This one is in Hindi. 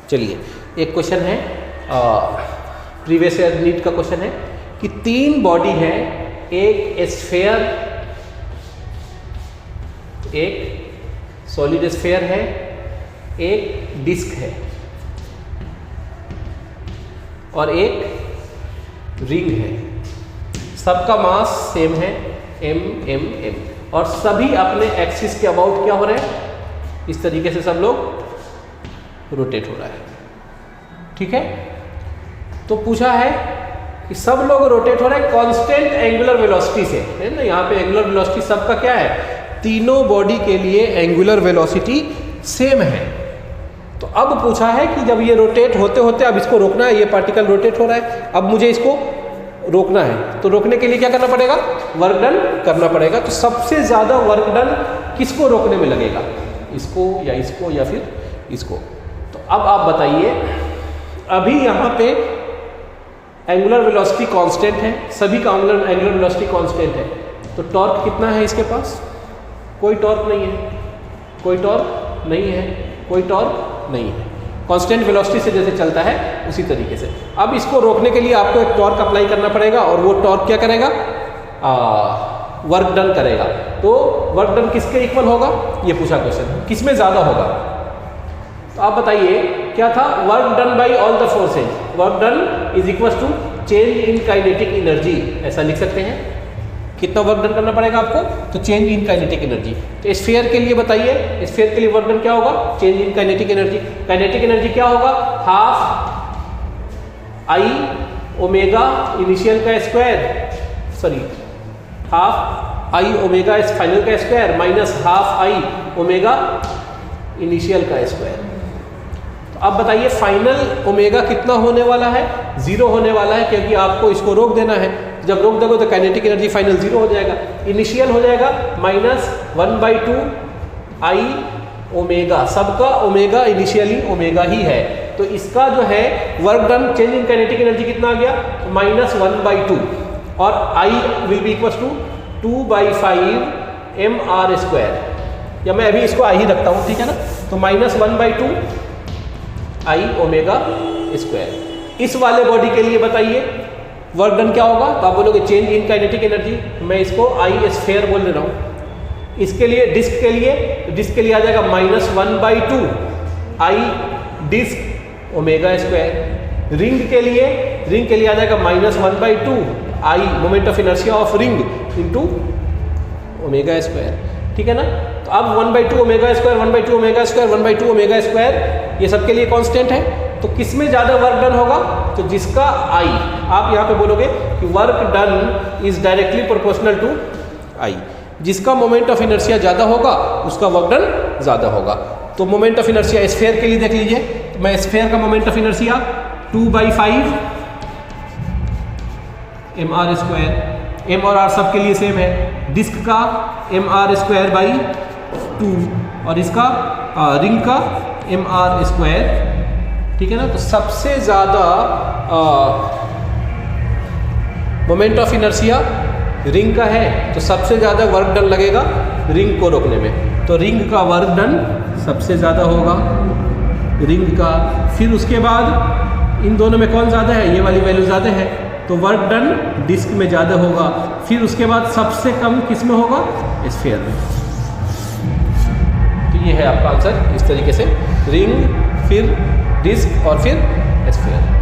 चलिए एक क्वेश्चन है, प्रीवियस ईयर नीट का क्वेश्चन है कि 3 बॉडी है, एक स्फेयर, एक सॉलिड स्फेयर है, एक डिस्क है और एक रिंग है। सबका मास सेम है m और सभी अपने एक्सिस के अबाउट क्या हो रहे हैं, इस तरीके से सब लोग रोटेट हो रहा है। ठीक है, तो पूछा है कि सब लोग रोटेट हो रहे हैं कांस्टेंट एंगुलर वेलोसिटी से, है ना। यहाँ पे एंगुलर वेलोसिटी सबका क्या है, तीनों बॉडी के लिए एंगुलर वेलोसिटी सेम है। तो अब पूछा है कि जब ये रोटेट होते होते अब इसको रोकना है, ये पार्टिकल रोटेट हो रहा है, अब मुझे इसको रोकना है, तो रोकने के लिए क्या करना पड़ेगा, वर्क डन करना पड़ेगा। तो सबसे ज़्यादा वर्क डन किसको रोकने में लगेगा, इसको या इसको या फिर इसको। तो अब आप बताइए, अभी यहाँ पे एंगुलर वेलोसिटी कांस्टेंट है, सभी का एंगुलर वेलोसिटी कांस्टेंट है, तो टॉर्क कितना है इसके पास, कोई टॉर्क नहीं है, कोई टॉर्क नहीं है, कोई टॉर्क नहीं है। कांस्टेंट वेलोसिटी से जैसे चलता है उसी तरीके से। अब इसको रोकने के लिए आपको एक टॉर्क अप्लाई करना पड़ेगा और वो टॉर्क क्या करेगा, वर्क डन करेगा। तो वर्क डन किसके इक्वल होगा, ये पूछा क्वेश्चन, किसमें ज़्यादा होगा। तो आप बताइए क्या था, work done by all the forces, work done is equal to change in kinetic energy, ऐसा लिख सकते हैं। कितना वर्क डन करना पड़ेगा आपको, तो चेंज इन काइनेटिक एनर्जी। तो स्फीयर के लिए बताइए, स्फीयर के लिए वर्क डन क्या होगा, change in kinetic energy. Kinetic energy क्या होगा, हाफ आई ओमेगा इनिशियल का square, sorry half I omega final का square minus half I omega initial का स्क्वायर। तो अब बताइए फाइनल ओमेगा कितना होने वाला है, 0 होने वाला है, क्योंकि आपको इसको रोक देना है। जब रोक दोगे तो काइनेटिक एनर्जी फाइनल 0 हो जाएगा, इनिशियल हो जाएगा -1/2 आई ओमेगा, सबका ओमेगा इनिशियली ओमेगा ही है। तो इसका जो है work done change in kinetic energy कितना आ गया, -1/2 और I will be equal to 2/5 mr², या मैं अभी इसको आई ही रखता हूँ, ठीक है ना। तो -1/2 आई ओमेगा स्क्वायर। इस वाले बॉडी के लिए बताइए वर्क डन क्या होगा, तो आप बोलोगे चेंज इन काइनेटिक एनर्जी, मैं इसको आई स्फीयर बोल दे रहा हूँ। इसके लिए डिस्क के लिए आ जाएगा -1/2 I disc omega square. Ring के लिए आ जाएगा -1/2 I moment of inertia of ring into omega square, ठीक है ना। तो अब 1/2 omega square, 1/2 omega square, 1/2 omega square, ये सबके लिए कांस्टेंट है। तो किसमें ज़्यादा वर्क डन होगा, तो जिसका आई, आप यहाँ पे बोलोगे कि work done is directly proportional to I, जिसका मोमेंट ऑफ इनर्शिया ज़्यादा होगा उसका वर्क डन ज़्यादा होगा। तो मोमेंट ऑफ इनर्शिया स्फीयर के लिए देख लीजिए, तो मैं स्फीयर का moment of inertia 2/5 mr², m और r सब के लिए सेम है। डिस्क का mr²/2 और इसका रिंग का mr², ठीक है ना। तो सबसे ज़्यादा मोमेंट ऑफ इनर्शिया रिंग का है, तो सबसे ज़्यादा वर्क डन लगेगा रिंग को रोकने में। तो रिंग का वर्क डन सबसे ज़्यादा होगा, रिंग का। फिर उसके बाद इन दोनों में कौन ज़्यादा है, ये वाली वैल्यू ज़्यादा है, तो वर्क डन डिस्क में ज़्यादा होगा। फिर उसके बाद सबसे कम किस में होगा, स्फीयर में। तो ये है आपका आंसर, इस तरीके से रिंग, फिर डिस्क और फिर स्फीयर।